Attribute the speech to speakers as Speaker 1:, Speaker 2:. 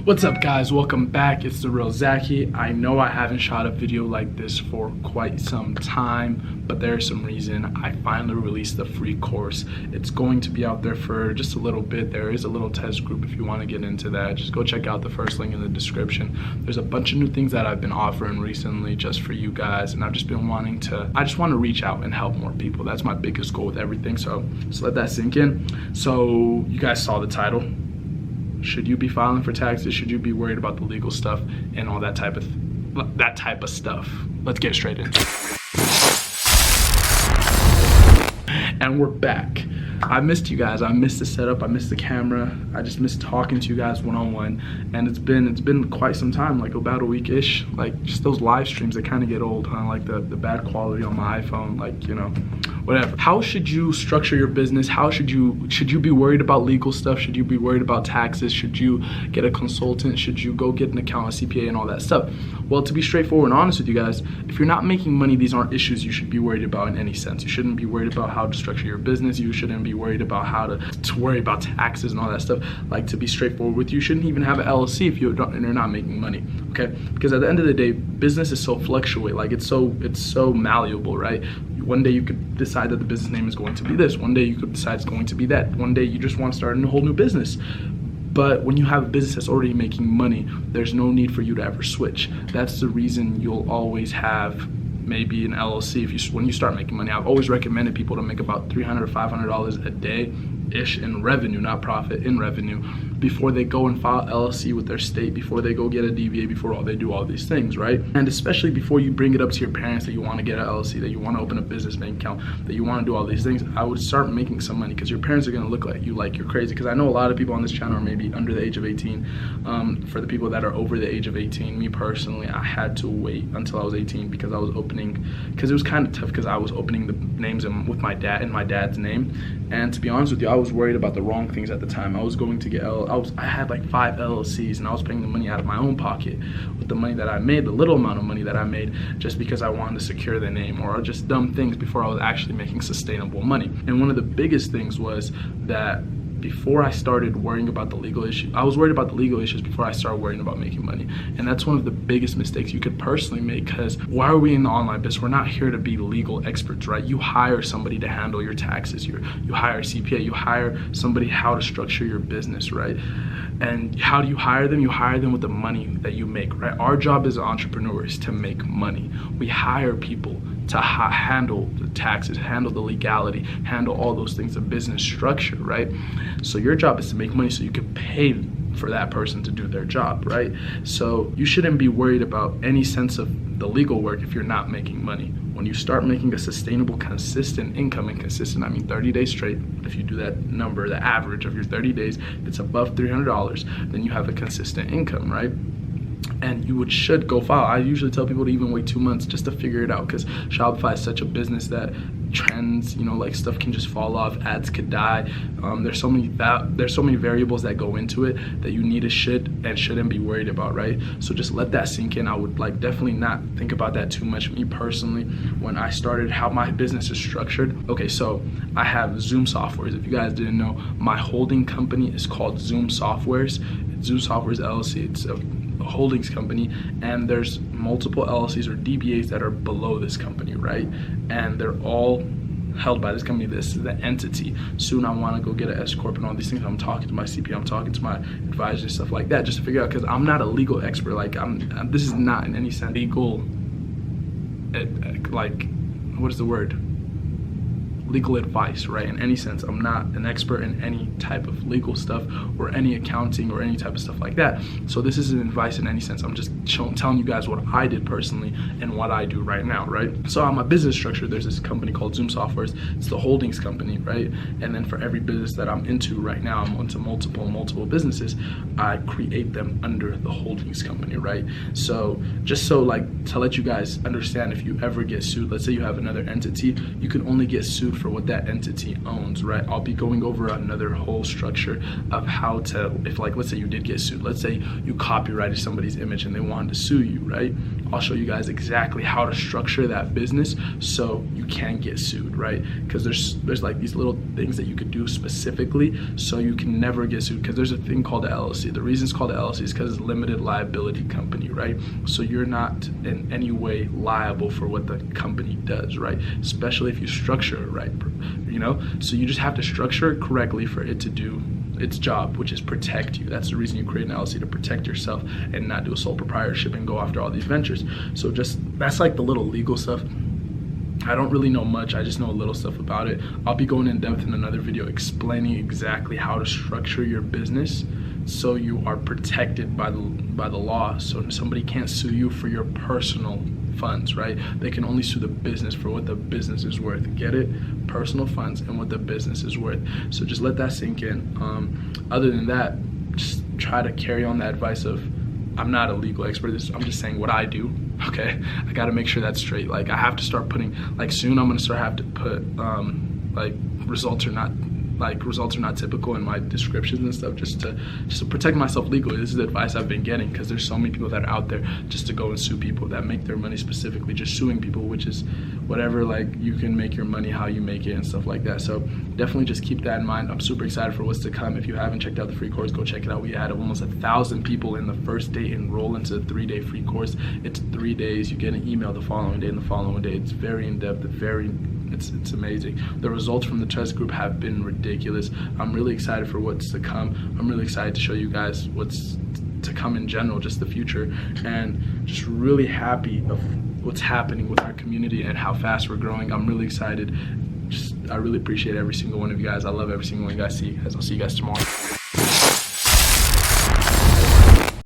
Speaker 1: What's up, guys? Welcome back. It's the real Zachy. I know I haven't shot a video like this for quite some time, but there's some reason. I finally released the free course. It's going to be out there for just a little bit. There is a little test group if you want to get into that. Just go check out the first link in the description. There's a bunch of new things that I've been offering recently just for you guys, and I've just been wanting to, I just want to reach out and help more people. That's my biggest goal with everything, so just let that sink in. So you guys saw the title. Should you be filing for taxes? Should you be worried about the legal stuff and all that type of stuff? Let's get straight into it. And we're back. I missed you guys. I missed the setup. I missed the camera. I just missed talking to you guys one-on-one. And it's been quite some time, like about a week-ish. Like just those live streams, they kind of get old, huh? Like the bad quality on my iPhone, like, you know, whatever. How should you structure your business? How should you be worried about legal stuff? Should you be worried about taxes? Should you get a consultant? Should you go get an accountant, a CPA, and all that stuff? Well, to be straightforward and honest with you guys, if you're not making money, these aren't issues you should be worried about in any sense. You shouldn't be worried about how to structure your business. You shouldn't be worried about how to worry about taxes and all that stuff. Like, to be straightforward with you, shouldn't even have an LLC if you're not making money, okay? Because at the end of the day, business is so fluctuate. Like, it's so malleable, right? One day you could decide that the business name is going to be this. One day you could decide it's going to be that. One day you just want to start a whole new business. But when you have a business that's already making money, there's no need for you to ever switch. That's the reason you'll always have maybe an LLC when you start making money. I've always recommended people to make about $300 or $500 a day ish in revenue, not profit, in revenue, before they go and file LLC with their state, before they go get a DBA, before they do all these things, right? And especially before you bring it up to your parents that you want to get an LLC, that you want to open a business bank account, that you want to do all these things, I would start making some money, because your parents are going to look at you like you're crazy. Because I know a lot of people on this channel are maybe under the age of 18. For the people that are over the age of 18, me personally, I had to wait until I was 18 because I was opening, because it was kind of tough, because I was opening the names with my dad and my dad's name. And to be honest with you, I was worried about the wrong things at the time. I was going to get I had like 5 LLCs, and I was paying the money out of my own pocket with the money that I made, the little amount of money that I made, just because I wanted to secure the name, or just dumb things before I was actually making sustainable money. And one of the biggest things was that before I started worrying about the legal issues, I was worried about the legal issues before I started worrying about making money. And that's one of the biggest mistakes you could personally make, because why are we in the online business? We're not here to be legal experts, right? You hire somebody to handle your taxes. You hire a CPA, you hire somebody how to structure your business, right? And how do you hire them? You hire them with the money that you make, right? Our job as entrepreneurs is to make money. We hire people to handle the taxes, handle the legality, handle all those things, the business structure, right? So your job is to make money so you can pay for that person to do their job, right? So you shouldn't be worried about any sense of the legal work if you're not making money. When you start making a sustainable, consistent income, and consistent, I mean 30 days straight, if you do that number, the average of your 30 days, if it's above $300, then you have a consistent income, right? And you should go file. I usually tell people to even wait 2 months just to figure it out, because Shopify is such a business that trends, you know, like stuff can just fall off, ads could die. There's so many variables that go into it that you need to shouldn't be worried about, right? So just let that sink in. I would like definitely not think about that too much. Me personally, when I started, how my business is structured. Okay, so I have Zoom Softwares. If you guys didn't know, my holding company is called Zoom Softwares. Zoom Softwares LLC. It's a holdings company, and there's multiple LLCs or DBAs that are below this company, right? And they're all held by this company. This is the entity. Soon I want to go get an S corp and all these things. I'm talking to my CPA, I'm talking to my advisor and stuff like that, just to figure out, because I'm not a legal expert. Like this is not in any sense legal, like, what is the word? Legal advice, right? In any sense, I'm not an expert in any type of legal stuff or any accounting or any type of stuff like that. So this isn't advice in any sense. I'm just telling you guys what I did personally and what I do right now, right? So on my business structure, there's this company called Zoom Softwares. It's the holdings company, right? And then for every business that I'm into right now, I'm into multiple businesses, I create them under the holdings company, right? So just so like to let you guys understand, if you ever get sued, let's say you have another entity, you can only get sued for what that entity owns, right? I'll be going over another whole structure of how to, if like, let's say you did get sued, let's say you copyrighted somebody's image and they wanted to sue you, right? I'll show you guys exactly how to structure that business so you can get sued, right? Because there's like these little things that you could do specifically so you can never get sued, because there's a thing called the LLC. The reason it's called the LLC is because it's a limited liability company, right? So you're not in any way liable for what the company does, right? Especially if you structure it right, you know? So you just have to structure it correctly for it to do its job, which is protect you. That's the reason you create an LLC, to protect yourself and not do a sole proprietorship and go after all these ventures. So just, that's like the little legal stuff. I don't really know much, I just know a little stuff about it. I'll be going in depth in another video explaining exactly how to structure your business so you are protected by the law, so somebody can't sue you for your personal funds, right? They can only sue the business for what the business is worth. Get it? Personal funds and what the business is worth. So just let that sink in. Other than that, just try to carry on the advice of, I'm not a legal expert, I'm just saying what I do, okay? I gotta make sure that's straight. Like, I have to start putting, like, soon I'm gonna have to put like results are not typical in my descriptions and stuff, just to protect myself legally. This is the advice I've been getting, because there's so many people that are out there just to go and sue people that make their money specifically just suing people, which is whatever, like, you can make your money how you make it and stuff like that. So definitely just keep that in mind. I'm super excited for what's to come. If you haven't checked out the free course, go check it out. We had almost 1,000 people in the first day enroll into the 3-day free course. It's 3 days. You get an email the following day and the following day. It's very in-depth, it's amazing. The results from the test group have been ridiculous. I'm really excited for what's to come. I'm really excited to show you guys what's to come in general, just the future, and just really happy of what's happening with our community and how fast we're growing. I'm really excited. I really appreciate every single one of you guys. I love every single one of you guys. I'll see you guys tomorrow.